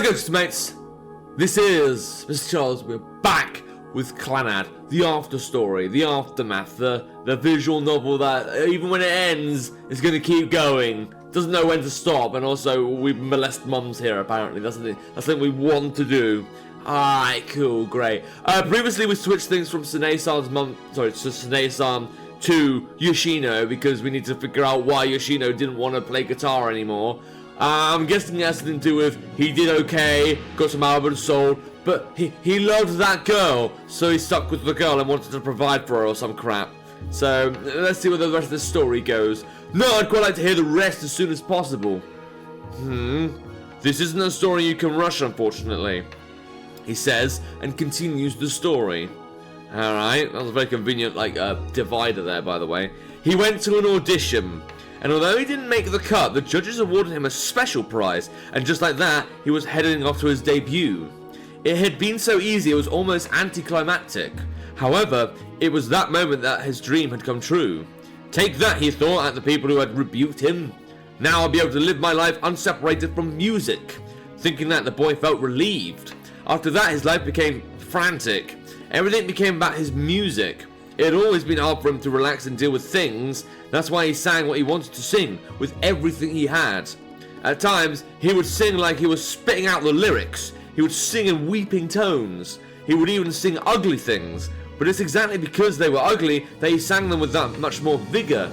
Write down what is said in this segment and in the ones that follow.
How's it going, mates? This is Mrjacharles. We're back with Clannad, the after story, the aftermath, the visual novel that even when it ends is going to keep going, doesn't know when to stop, and also we molest mums here apparently. That's something we want to do. Alright, cool, great. Previously we switched things from Sune-san to Yoshino because we need to figure out why Yoshino didn't want to play guitar anymore. I'm guessing it has something to do with he did okay, got some albums sold, but he loved that girl, so he stuck with the girl and wanted to provide for her or some crap. So let's see where the rest of the story goes. No, I'd quite like to hear the rest as soon as possible. This isn't a story you can rush, unfortunately, he says, and continues the story. Alright, that was a very convenient, divider there, by the way. He went to an audition, and although he didn't make the cut, the judges awarded him a special prize, and just like that, he was heading off to his debut. It had been so easy, it was almost anticlimactic. However, it was that moment that his dream had come true. Take that, he thought, at the people who had rebuked him. Now I'll be able to live my life unseparated from music. Thinking that, the boy felt relieved. After that, his life became frantic. Everything became about his music. It had always been hard for him to relax and deal with things. That's why he sang what he wanted to sing, with everything he had. At times, he would sing like he was spitting out the lyrics. He would sing in weeping tones. He would even sing ugly things. But it's exactly because they were ugly that he sang them with that much more vigor.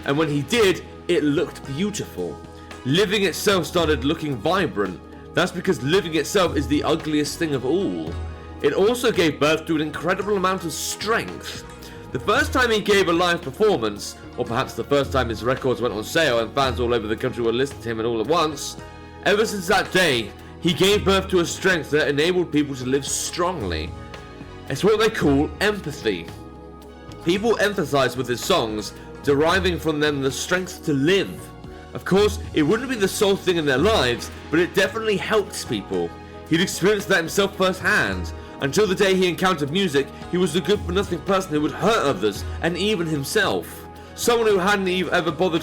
And when he did, it looked beautiful. Living itself started looking vibrant. That's because living itself is the ugliest thing of all. It also gave birth to an incredible amount of strength. The first time he gave a live performance, or perhaps the first time his records went on sale and fans all over the country were listening to him and all at once, ever since that day, he gave birth to a strength that enabled people to live strongly. It's what they call empathy. People empathize with his songs, deriving from them the strength to live. Of course, it wouldn't be the sole thing in their lives, but it definitely helps people. He'd experienced that himself firsthand. Until the day he encountered music, he was the good-for-nothing person who would hurt others, and even himself. Someone who hadn't ever bothered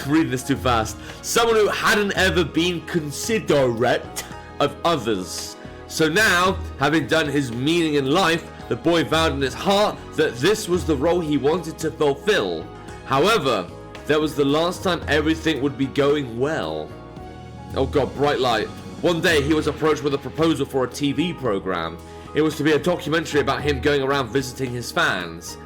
reading this too fast. Someone who hadn't ever been considerate of others. So now, having done his meaning in life, the boy vowed in his heart that this was the role he wanted to fulfill. However, that was the last time everything would be going well. Oh god, bright light. One day he was approached with a proposal for a TV program. It was to be a documentary about him going around visiting his fans.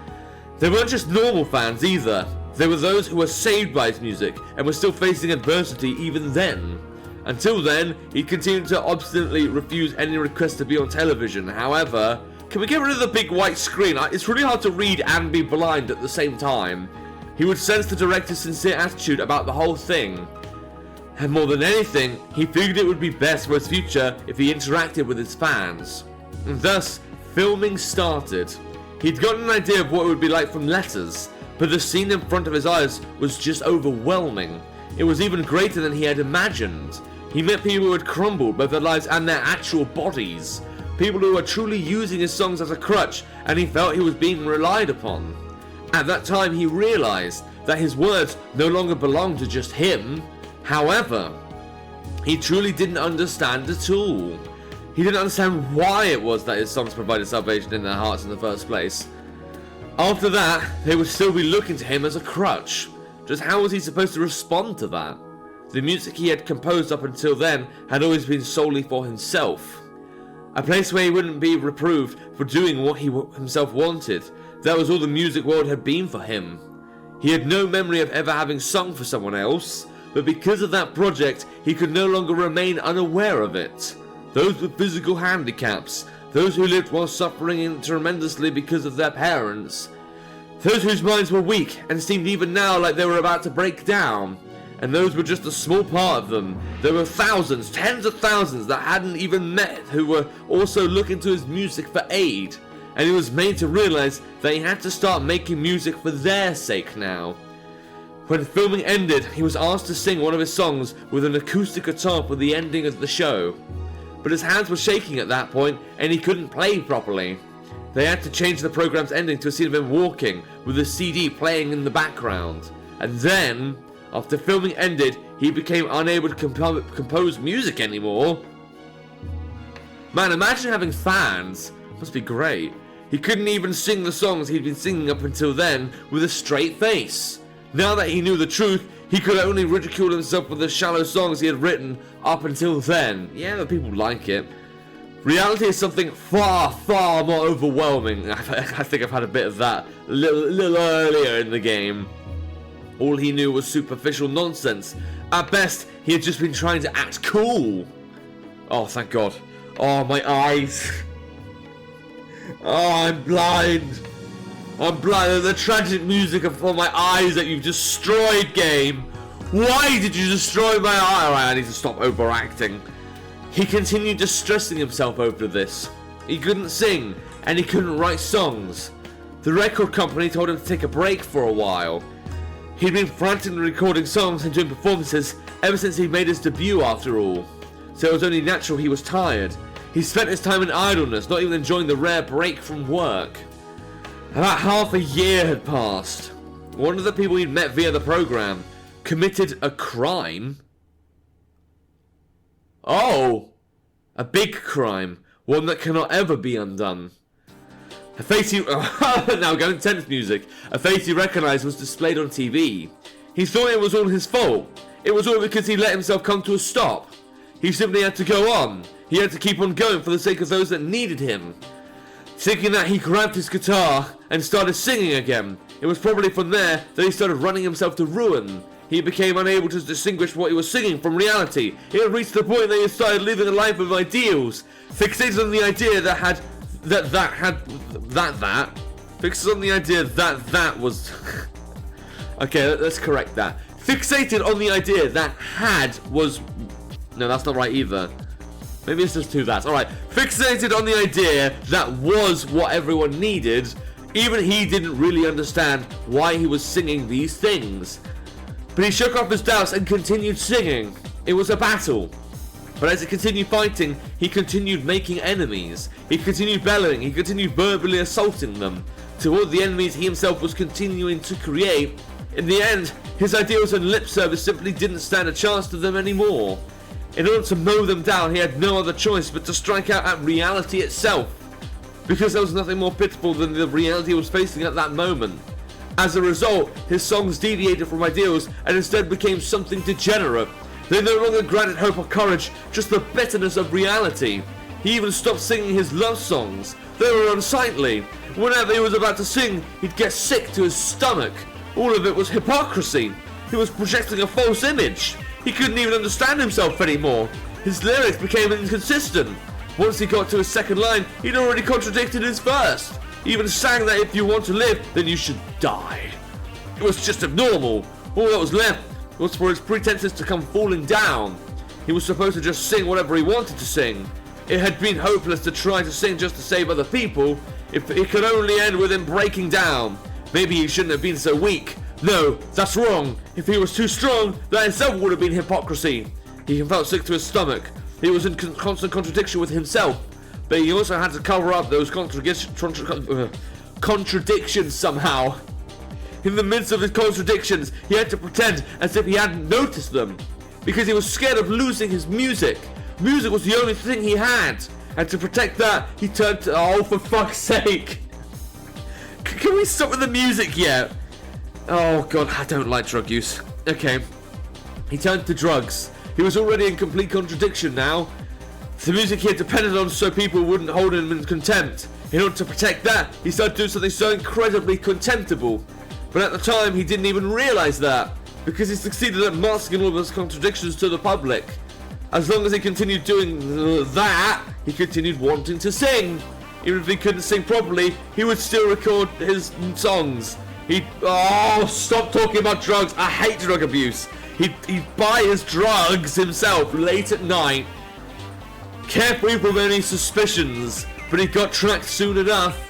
They weren't just normal fans either. They were those who were saved by his music and were still facing adversity even then. Until then, he continued to obstinately refuse any request to be on television. However, can we get rid of the big white screen? It's really hard to read and be blind at the same time. He would sense the director's sincere attitude about the whole thing. And more than anything, he figured it would be best for his future if he interacted with his fans. And thus, filming started. He'd gotten an idea of what it would be like from letters, but the scene in front of his eyes was just overwhelming. It was even greater than he had imagined. He met people who had crumbled, both their lives and their actual bodies. People who were truly using his songs as a crutch, and he felt he was being relied upon. At that time, he realized that his words no longer belonged to just him. However, he truly didn't understand at all. He didn't understand why it was that his songs provided salvation in their hearts in the first place. After that, they would still be looking to him as a crutch. Just how was he supposed to respond to that? The music he had composed up until then had always been solely for himself. A place where he wouldn't be reproved for doing what he himself wanted. That was all the music world had been for him. He had no memory of ever having sung for someone else. But because of that project, he could no longer remain unaware of it. Those with physical handicaps, those who lived while suffering tremendously because of their parents, those whose minds were weak and seemed even now like they were about to break down, and those were just a small part of them. There were thousands, tens of thousands that hadn't even met who were also looking to his music for aid, and he was made to realize that he had to start making music for their sake now. When filming ended, he was asked to sing one of his songs with an acoustic guitar for the ending of the show. But his hands were shaking at that point, and he couldn't play properly. They had to change the program's ending to a scene of him walking, with a CD playing in the background. And then, After filming ended, he became unable to compose music anymore. Man, imagine having fans. Must be great. He couldn't even sing the songs he'd been singing up until then with a straight face. Now that he knew the truth, he could only ridicule himself for the shallow songs he had written up until then. Yeah, but people like it. Reality is something far, far more overwhelming. I think I've had a bit of that a little earlier in the game. All he knew was superficial nonsense. At best, he had just been trying to act cool. Oh, thank God. Oh, my eyes. Oh, I'm blind. I'm blind. The tragic music for my eyes that you've destroyed, game. Why did you destroy my eye? Alright, I need to stop overacting. He continued distressing himself over this. He couldn't sing, and he couldn't write songs. The record company told him to take a break for a while. He'd been frantically recording songs and doing performances ever since he made his debut, after all. So it was only natural he was tired. He spent his time in idleness, not even enjoying the rare break from work. About half a year had passed. One of the people he'd met via the program committed a crime. Oh! A big crime. One that cannot ever be undone. A face he... now going tense music. A face he recognised was displayed on TV. He thought it was all his fault. It was all because he let himself come to a stop. He simply had to go on. He had to keep on going for the sake of those that needed him. Thinking that, he grabbed his guitar and started singing again. It was probably from there that he started running himself to ruin. He became unable to distinguish what he was singing from reality. He had reached the point that he started living a life of ideals, fixated on the idea that fixated on the idea that was okay, let's correct that. Fixated on the idea that was no, that's not right either. Maybe it's just two that's. Alright, fixated on the idea that was what everyone needed. Even he didn't really understand why he was singing these things. But he shook off his doubts and continued singing. It was a battle. But as he continued fighting, he continued making enemies. He continued bellowing, he continued verbally assaulting them. To all the enemies he himself was continuing to create, in the end, his ideals and lip service simply didn't stand a chance to them anymore. In order to mow them down, he had no other choice but to strike out at reality itself. Because there was nothing more pitiful than the reality he was facing at that moment. As a result, his songs deviated from ideals and instead became something degenerate. They no longer granted hope or courage, just the bitterness of reality. He even stopped singing his love songs. They were unsightly. Whenever he was about to sing, he'd get sick to his stomach. All of it was hypocrisy. He was projecting a false image. He couldn't even understand himself anymore. His lyrics became inconsistent. Once he got to his second line, he'd already contradicted his first. He even sang that if you want to live, then you should die. It was just abnormal. All that was left was for his pretenses to come falling down. He was supposed to just sing whatever he wanted to sing. It had been hopeless to try to sing just to save other people. If it could only end with him breaking down. Maybe he shouldn't have been so weak. No, that's wrong. If he was too strong, that itself would have been hypocrisy. He felt sick to his stomach. He was in constant contradiction with himself. But he also had to cover up those contradictions somehow. In the midst of his contradictions, he had to pretend as if he hadn't noticed them. Because he was scared of losing his music. Music was the only thing he had. And to protect that, he turned to... Oh, for fuck's sake. Can we stop with the music yet? Oh, God, I don't like drug use. Okay. He turned to drugs. He was already in complete contradiction now. The music he had depended on so people wouldn't hold him in contempt. In order to protect that, he started doing something so incredibly contemptible. But at the time, he didn't even realize that. Because he succeeded at masking all of his contradictions to the public. As long as he continued doing that, he continued wanting to sing. Even if he couldn't sing properly, he would still record his songs. Oh, stop talking about drugs. I hate drug abuse. He'd buy his drugs himself late at night, carefree from any suspicions, but he got tracked soon enough.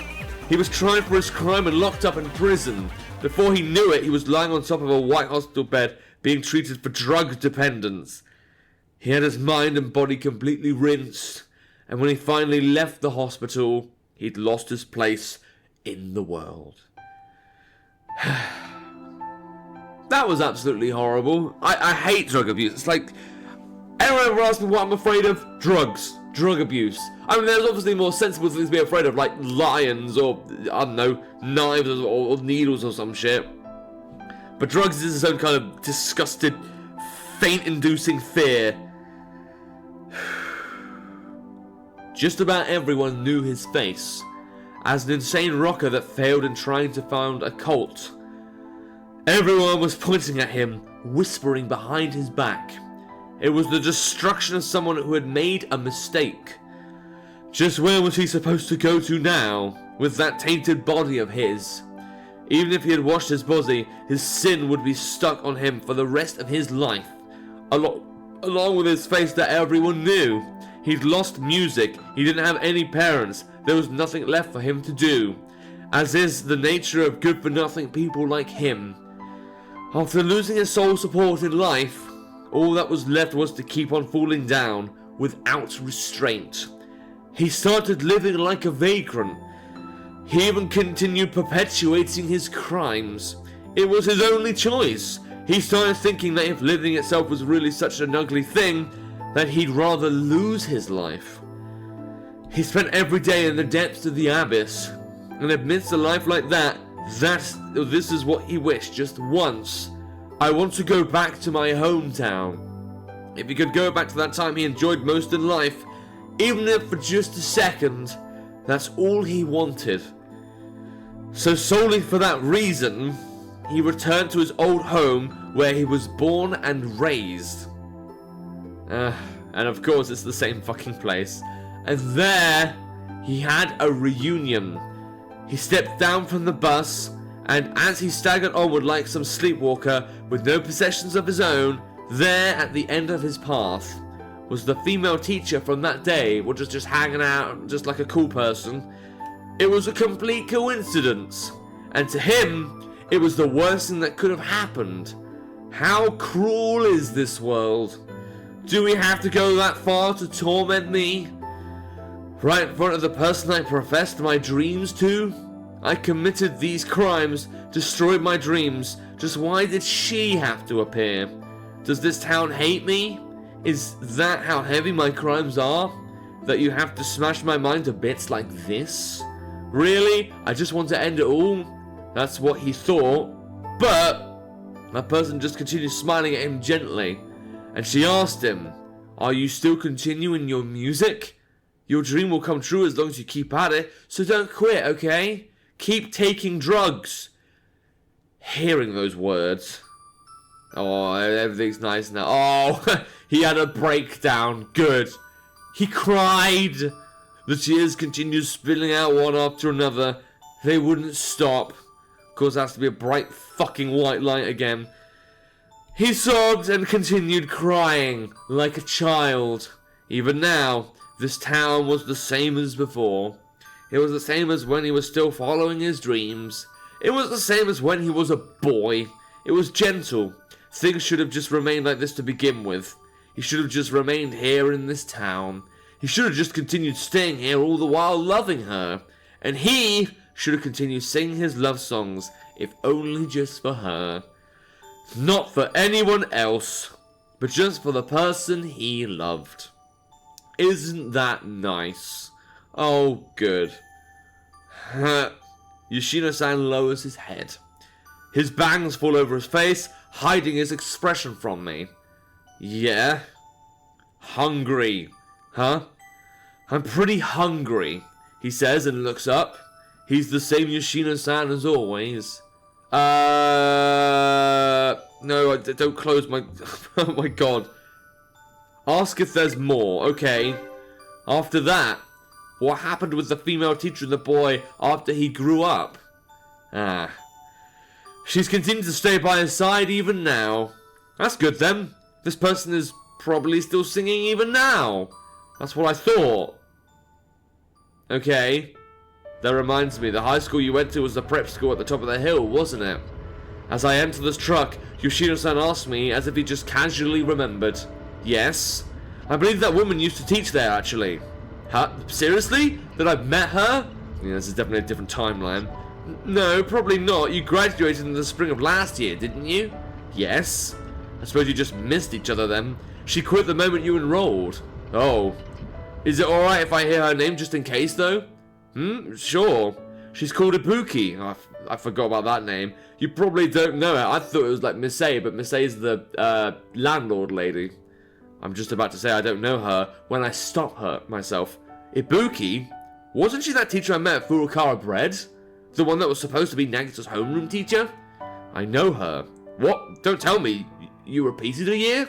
He was tried for his crime and locked up in prison. Before he knew it, he was lying on top of a white hospital bed, being treated for drug dependence. He had his mind and body completely rinsed, and when he finally left the hospital, he'd lost his place in the world. That was absolutely horrible. I hate drug abuse. It's like, anyone ever asked me what I'm afraid of? Drugs. Drug abuse. I mean, there's obviously more sensible things to be afraid of, like lions or, I don't know, knives or needles or some shit. But drugs is its own kind of disgusted, faint-inducing fear. Just about everyone knew his face as an insane rocker that failed in trying to found a cult. Everyone was pointing at him, whispering behind his back. It was the destruction of someone who had made a mistake. Just where was he supposed to go to now, with that tainted body of his? Even if he had washed his body, his sin would be stuck on him for the rest of his life, along with his face that everyone knew. He'd lost music, he didn't have any parents, there was nothing left for him to do, as is the nature of good-for-nothing people like him. After losing his sole support in life, all that was left was to keep on falling down, without restraint. He started living like a vagrant. He even continued perpetuating his crimes. It was his only choice. He started thinking that if living itself was really such an ugly thing, that he'd rather lose his life. He spent every day in the depths of the abyss, and amidst a life like that, this is what he wished just once. I want to go back to my hometown. If he could go back to that time he enjoyed most in life, even if for just a second, that's all he wanted. So solely for that reason, he returned to his old home where he was born and raised. And of course it's the same fucking place. And there, he had a reunion. He stepped down from the bus, and as he staggered onward like some sleepwalker with no possessions of his own, there at the end of his path was the female teacher from that day, which was just hanging out just like a cool person. It was a complete coincidence, and to him, it was the worst thing that could have happened. How cruel is this world? Do we have to go that far to torment me? Right in front of the person I professed my dreams to? I committed these crimes, destroyed my dreams. Just why did she have to appear? Does this town hate me? Is that how heavy my crimes are? That you have to smash my mind to bits like this? Really? I just want to end it all? That's what he thought. But that person just continued smiling at him gently. And she asked him, are you still continuing your music? Your dream will come true as long as you keep at it, so don't quit, okay? Keep taking drugs. Hearing those words. Oh, everything's nice now. Oh, he had a breakdown. Good. He cried. The tears continued spilling out one after another. They wouldn't stop. Of course, it has to be a bright fucking white light again. He sobbed and continued crying like a child. Even now, this town was the same as before. It was the same as when he was still following his dreams. It was the same as when he was a boy. It was gentle. Things should have just remained like this to begin with. He should have just remained here in this town. He should have just continued staying here all the while loving her. And he should have continued singing his love songs, if only just for her. Not for anyone else, but just for the person he loved. Isn't that nice? Oh, good. Yoshino-san lowers his head. His bangs fall over his face, hiding his expression from me. Yeah? Hungry. Huh? I'm pretty hungry, he says and looks up. He's the same Yoshino-san as always. No, don't close my... Oh my god. Ask if there's more, okay. After that, what happened with the female teacher and the boy after he grew up? She's continued to stay by his side even now. That's good then. This person is probably still singing even now. That's what I thought. Okay. That reminds me, the high school you went to was the prep school at the top of the hill, wasn't it? As I enter this truck, Yoshino-san asked me as if he just casually remembered. Yes. I believe that woman used to teach there, actually. Huh? Seriously? That I've met her? Yeah, this is definitely a different timeline. No, probably not. You graduated in the spring of last year, didn't you? Yes. I suppose you just missed each other then. She quit the moment you enrolled. Oh. Is it alright if I hear her name just in case, though? Sure. She's called Ibuki. Oh, I forgot about that name. You probably don't know it. I thought it was like Miss A, but Miss A is the landlord lady. I'm just about to say I don't know her when I stop her myself. Ibuki? Wasn't she that teacher I met at Furukawa Bread? The one that was supposed to be Nagita's homeroom teacher? I know her. What? Don't tell me. You repeated a year?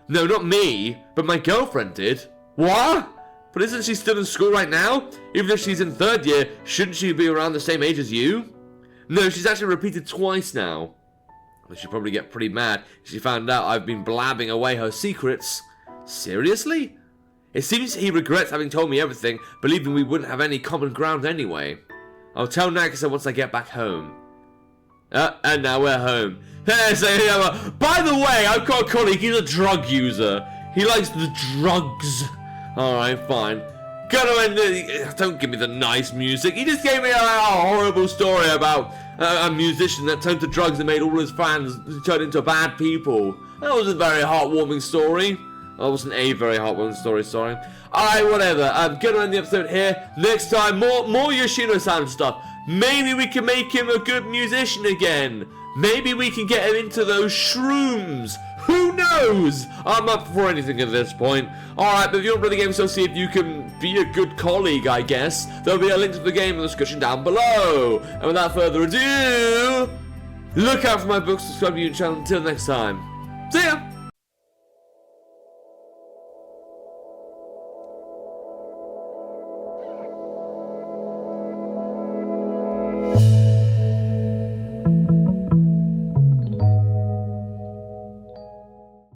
No, not me, but my girlfriend did. What? But isn't she still in school right now? Even if she's in 3rd year, shouldn't she be around the same age as you? No, she's actually repeated twice now. Well, she'd probably get pretty mad if she found out I've been blabbing away her secrets. Seriously? It seems he regrets having told me everything, believing we wouldn't have any common ground anyway. I'll tell Nagisa once I get back home. And now we're home. Hey, so by the way, I've got a colleague, he's a drug user. He likes the drugs. Alright, fine. Don't give me the nice music. He just gave me a horrible story about a musician that turned to drugs and made all his fans turn into bad people. That was a very heartwarming story. That wasn't a very heartwarming story, sorry. Alright, whatever. I'm gonna end the episode here. Next time, more Yoshino-san stuff. Maybe we can make him a good musician again. Maybe we can get him into those shrooms. Who knows? I'm up for anything at this point. Alright, but if you want to play the game, so see if you can be a good colleague, I guess. There'll be a link to the game in the description down below. And without further ado, look out for my books, subscribe to the YouTube channel. Until next time, see ya!